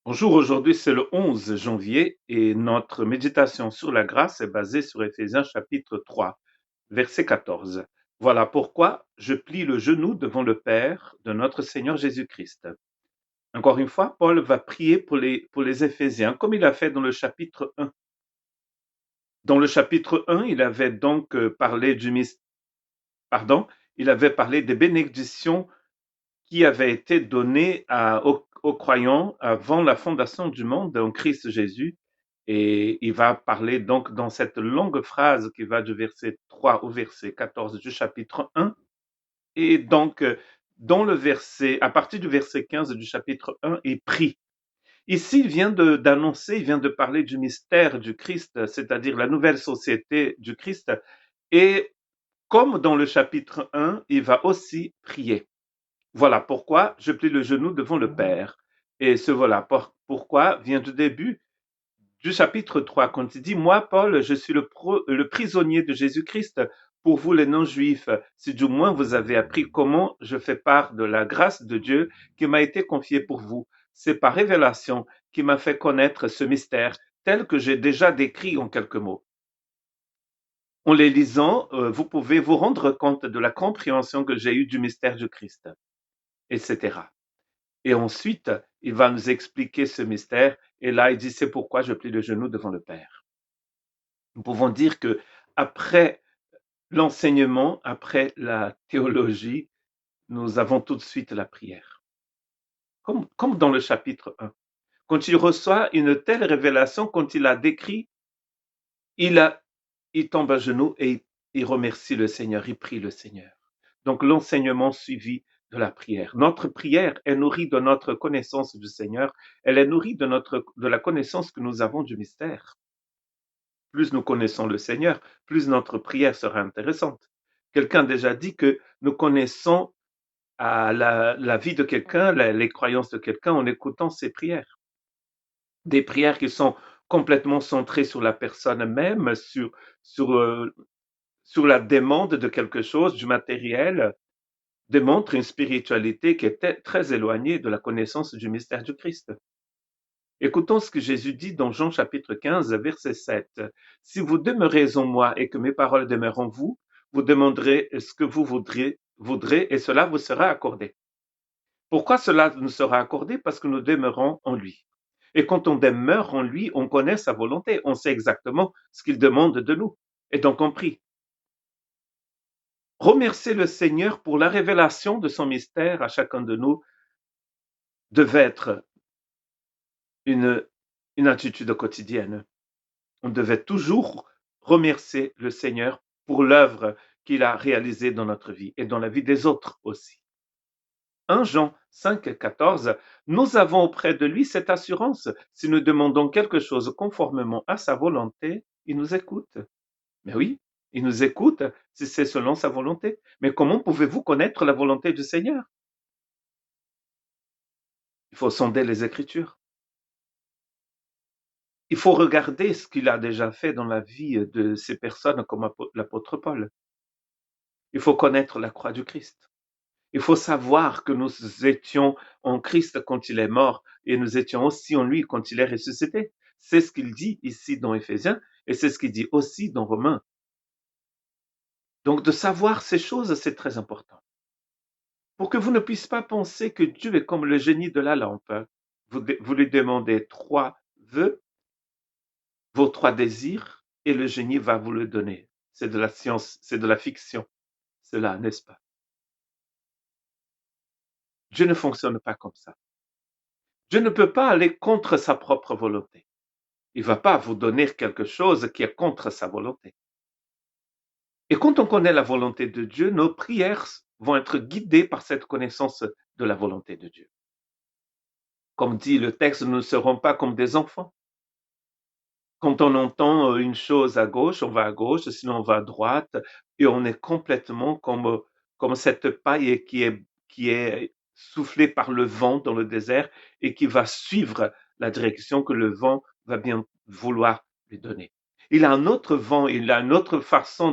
Bonjour, aujourd'hui c'est le 11 janvier et notre méditation sur la grâce est basée sur Éphésiens chapitre 3, verset 14. Voilà pourquoi je plie le genou devant le Père de notre Seigneur Jésus-Christ. Encore une fois, Paul va prier pour les Éphésiens comme il a fait dans le chapitre 1. Dans le chapitre 1, il avait donc parlé il avait parlé des bénédictions qui avaient été données aux croyants avant la fondation du monde en Christ Jésus. Et il va parler donc dans cette longue phrase qui va du verset 3 au verset 14 du chapitre 1. Et donc, à partir du verset 15 du chapitre 1, il prie. Ici, il vient de parler du mystère du Christ, c'est-à-dire la nouvelle société du Christ. Et comme dans le chapitre 1, il va aussi prier. Voilà pourquoi je plie le genou devant le Père. Et ce voilà pourquoi vient du début du chapitre 3, quand il dit, moi, Paul, je suis le prisonnier de Jésus-Christ pour vous les non-juifs, si du moins vous avez appris comment je fais part de la grâce de Dieu qui m'a été confiée pour vous. C'est par révélation qui m'a fait connaître ce mystère tel que j'ai déjà décrit en quelques mots. En les lisant, vous pouvez vous rendre compte de la compréhension que j'ai eue du mystère du Christ, etc. Et ensuite, il va nous expliquer ce mystère. Et là, il dit, c'est pourquoi je plie le genou devant le Père. Nous pouvons dire que après l'enseignement, après la théologie, nous avons tout de suite la prière. Comme dans le chapitre 1. Quand il reçoit une telle révélation, quand il a décrit, il tombe à genoux et il remercie le Seigneur, il prie le Seigneur. Donc l'enseignement suivi de la prière. Notre prière est nourrie de notre connaissance du Seigneur, elle est nourrie de la connaissance que nous avons du mystère. Plus nous connaissons le Seigneur, plus notre prière sera intéressante. Quelqu'un a déjà dit que nous connaissons la vie de quelqu'un, les croyances de quelqu'un en écoutant ses prières. Des prières qui sont complètement centrées sur la personne même, sur, euh, sur la demande de quelque chose, du matériel, démontrent une spiritualité qui est très éloignée de la connaissance du mystère du Christ. Écoutons ce que Jésus dit dans Jean chapitre 15, verset 7. Si vous demeurez en moi et que mes paroles demeurent en vous, vous demanderez ce que vous voudrez et cela vous sera accordé. Pourquoi cela nous sera accordé? Parce que nous demeurons en lui. Et quand on demeure en lui, on connaît sa volonté, on sait exactement ce qu'il demande de nous. Et donc on prie. Remercier le Seigneur pour la révélation de son mystère à chacun de nous devait être une, une attitude quotidienne. On devait toujours remercier le Seigneur pour l'œuvre qu'il a réalisée dans notre vie et dans la vie des autres aussi. 1 Jean 5, 14, nous avons auprès de lui cette assurance. Si nous demandons quelque chose conformément à sa volonté, il nous écoute. Mais oui, il nous écoute si c'est selon sa volonté. Mais comment pouvez-vous connaître la volonté du Seigneur? Il faut sonder les Écritures. Il faut regarder ce qu'il a déjà fait dans la vie de ces personnes comme l'apôtre Paul. Il faut connaître la croix du Christ. Il faut savoir que nous étions en Christ quand il est mort et nous étions aussi en lui quand il est ressuscité. C'est ce qu'il dit ici dans Éphésiens et c'est ce qu'il dit aussi dans Romains. Donc de savoir ces choses, c'est très important. Pour que vous ne puissiez pas penser que Dieu est comme le génie de la lampe. Vous lui demandez 3 vœux, vos 3 désirs, et le génie va vous le donner. C'est de la science, c'est de la fiction, cela, n'est-ce pas? Dieu ne fonctionne pas comme ça. Dieu ne peut pas aller contre sa propre volonté. Il ne va pas vous donner quelque chose qui est contre sa volonté. Et quand on connaît la volonté de Dieu, nos prières vont être guidées par cette connaissance de la volonté de Dieu. Comme dit le texte, nous ne serons pas comme des enfants. Quand on entend une chose à gauche, on va à gauche, sinon on va à droite, et on est complètement comme cette paille qui est soufflée par le vent dans le désert et qui va suivre la direction que le vent va bien vouloir lui donner. Il a un autre vent, il a une autre façon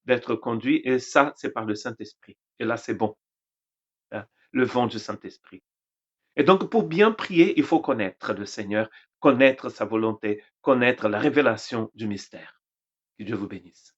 d'être conduit, et ça, c'est par le Saint-Esprit. Et là, c'est bon, hein, le vent du Saint-Esprit. Et donc, pour bien prier, il faut connaître le Seigneur, connaître sa volonté, connaître la révélation du mystère. Que Dieu vous bénisse.